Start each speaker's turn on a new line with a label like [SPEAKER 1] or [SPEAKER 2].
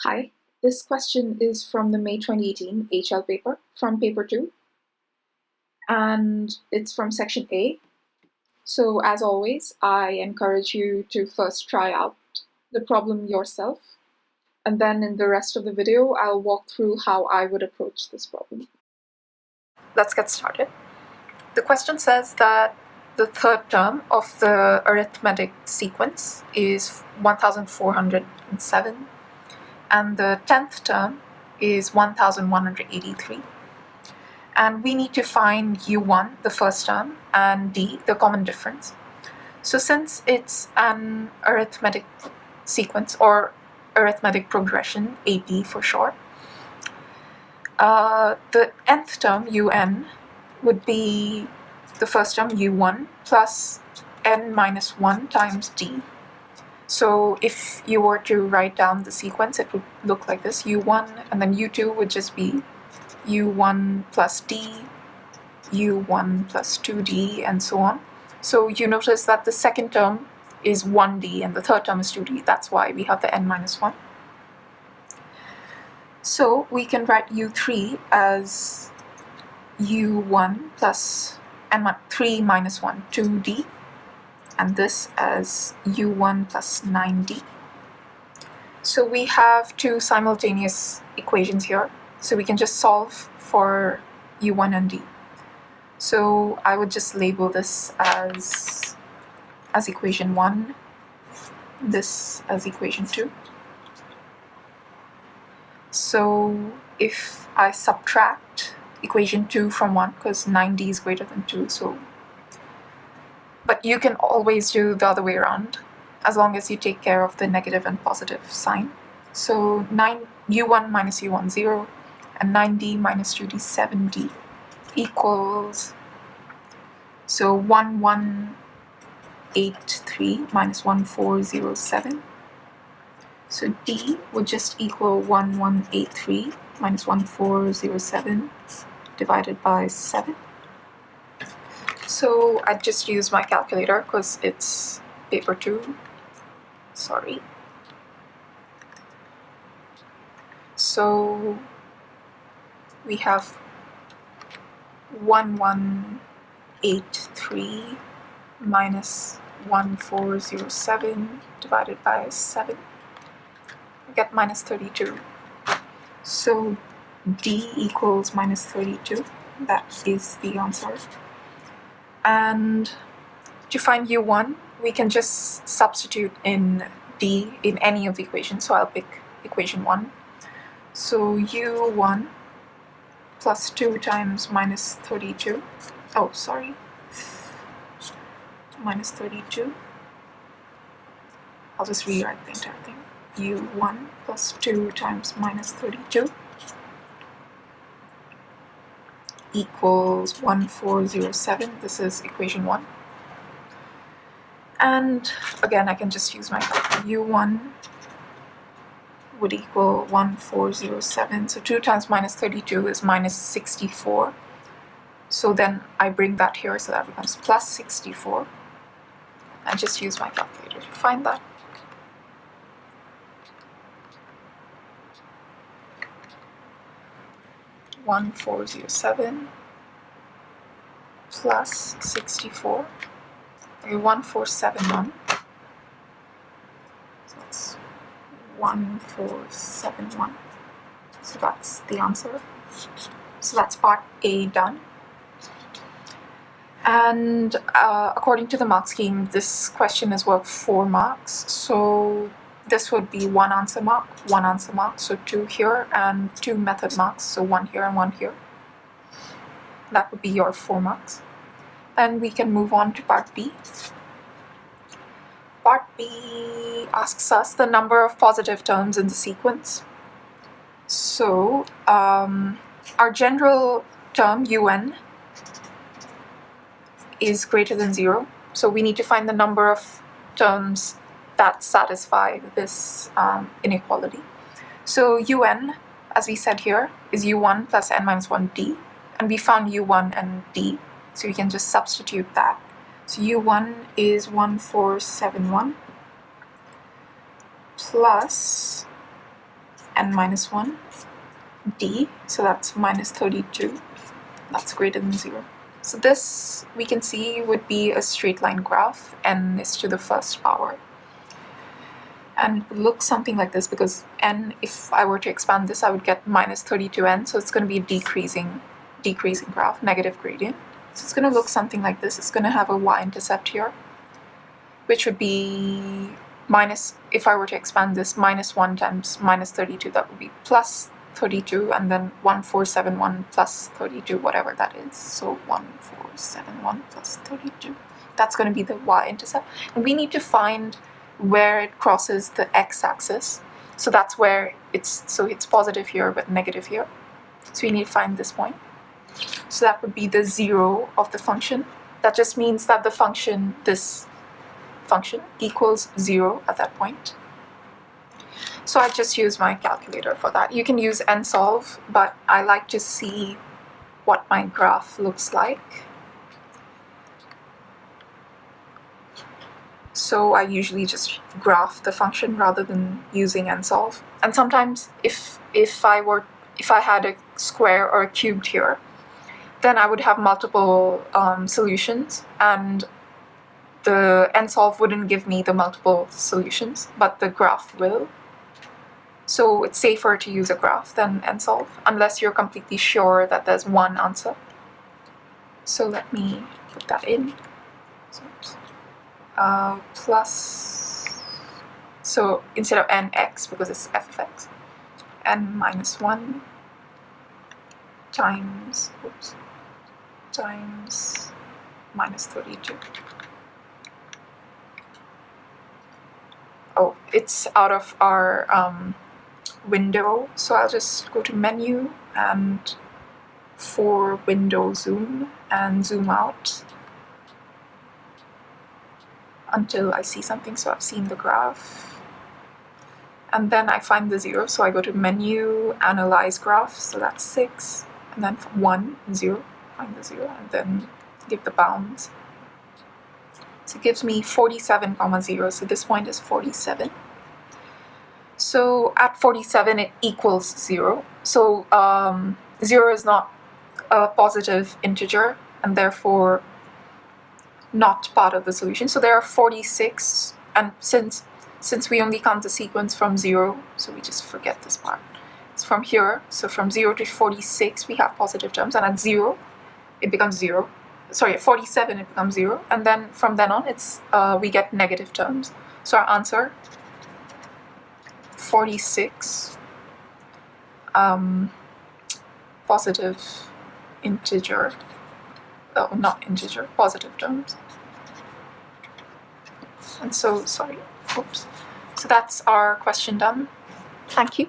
[SPEAKER 1] Hi, this question is from the May 2018 HL paper, from paper 2, and it's from section A. So as always, I encourage you to first try out the problem yourself, and then in the rest of the video, I'll walk through how I would approach this problem. Let's get started. The question says that the third term of the arithmetic sequence is 1407, and the 10th term is 1183. And we need to find u1, the first term, and d, the common difference. So since it's an arithmetic sequence, or arithmetic progression, AP for short, the nth term, un, would be the first term, u1, plus n minus 1 times d. So if you were to write down the sequence, it would look like this: u1, and then u2 would just be u1 plus d, u1 plus 2d, and so on. So you notice that the second term is 1d and the third term is 2d. That's why we have the n minus 1. So we can write u3 as u1 plus n3 minus 1, 2d, and this as u1 plus 9d. So we have two simultaneous equations here, so we can just solve for u1 and d. So I would just label this as equation 1, this as equation 2. So if I subtract equation 2 from 1, because 9d is greater than 2, so but you can always do the other way around, as long as you take care of the negative and positive sign. So u1 minus u1, 0, and 9d minus 2d, 7d, equals, so 1183 minus 1407. So d would just equal 1183 minus 1407 divided by 7. So I'd just use my calculator because it's paper 2. Sorry. So we have 1183 minus 1407 divided by 7. We get minus 32. So d equals minus 32. That is the answer. And to find u1, we can just substitute in d in any of the equations. So I'll pick equation 1. So u1 plus 2 times minus 32. Oh, sorry. Minus 32. I'll just rewrite the entire thing. u1 plus 2 times minus 32 equals 1407. This is equation 1. And again, I can just use my u1 would equal 1407. So 2 times minus 32 is minus 64. So then I bring that here, so that becomes plus 64. And just use my calculator to find that. (1407) plus 64. Okay, 1471. So that's 1471. So that's the answer. So that's part A done. And according to the mark scheme, this question is worth 4 marks. So this would be 1 answer mark, 1 answer mark, so 2 here, and 2 method marks, so 1 here and 1 here. That would be your 4 marks. And we can move on to part B. Part B asks us the number of positive terms in the sequence. So our general term, un, is greater than 0. So we need to find the number of terms that satisfy this inequality. So un, as we said here, is u1 plus n minus 1d. And we found u1 and d, so we can just substitute that. So u1 is 1471 plus n minus 1, d, so that's minus 32, that's greater than 0. So this, we can see, would be a straight line graph, n is to the first power. And it would look something like this, because n, if I were to expand this, I would get minus 32n, so it's going to be a decreasing graph, negative gradient. So it's going to look something like this. It's going to have a y-intercept here, which would be minus, if I were to expand this, minus 1 times minus 32, that would be plus 32, and then 1471 plus 32, whatever that is. So 1471 plus 32. That's going to be the y-intercept. And we need to find where it crosses the x-axis. So that's where it's positive here but negative here. So we need to find this point. So that would be the 0 of the function. That just means that the function, this function, equals 0 at that point. So I just use my calculator for that. You can use nsolve, but I like to see what my graph looks like. So I usually just graph the function rather than using nsolve. And sometimes if I had a square or a cubed here, then I would have multiple solutions, and the nsolve wouldn't give me the multiple solutions, but the graph will. So it's safer to use a graph than nsolve, unless you're completely sure that there's one answer. So let me put that in. Plus, so instead of nx, because it's f of x, n minus 1 times minus 32. Oh, it's out of our window, so I'll just go to menu and for window zoom and zoom out until I see something. So I've seen the graph, and then I find the 0, so I go to menu, analyze graph, so that's 6, and then 1, 0, find the 0, and then give the bounds. So it gives me 47, 0, so this point is 47. So at 47 it equals 0, so 0 is not a positive integer, and therefore not part of the solution. So there are 46, and since we only count the sequence from 0, so we just forget this part. It's from here, so from 0 to 46 we have positive terms, and at 0 it becomes 0. Sorry, at 47 it becomes 0, and then from then on it's we get negative terms. So our answer, 46 positive integer, oh, not integer, positive terms. And so, sorry, oops. So that's our question done. Thank you.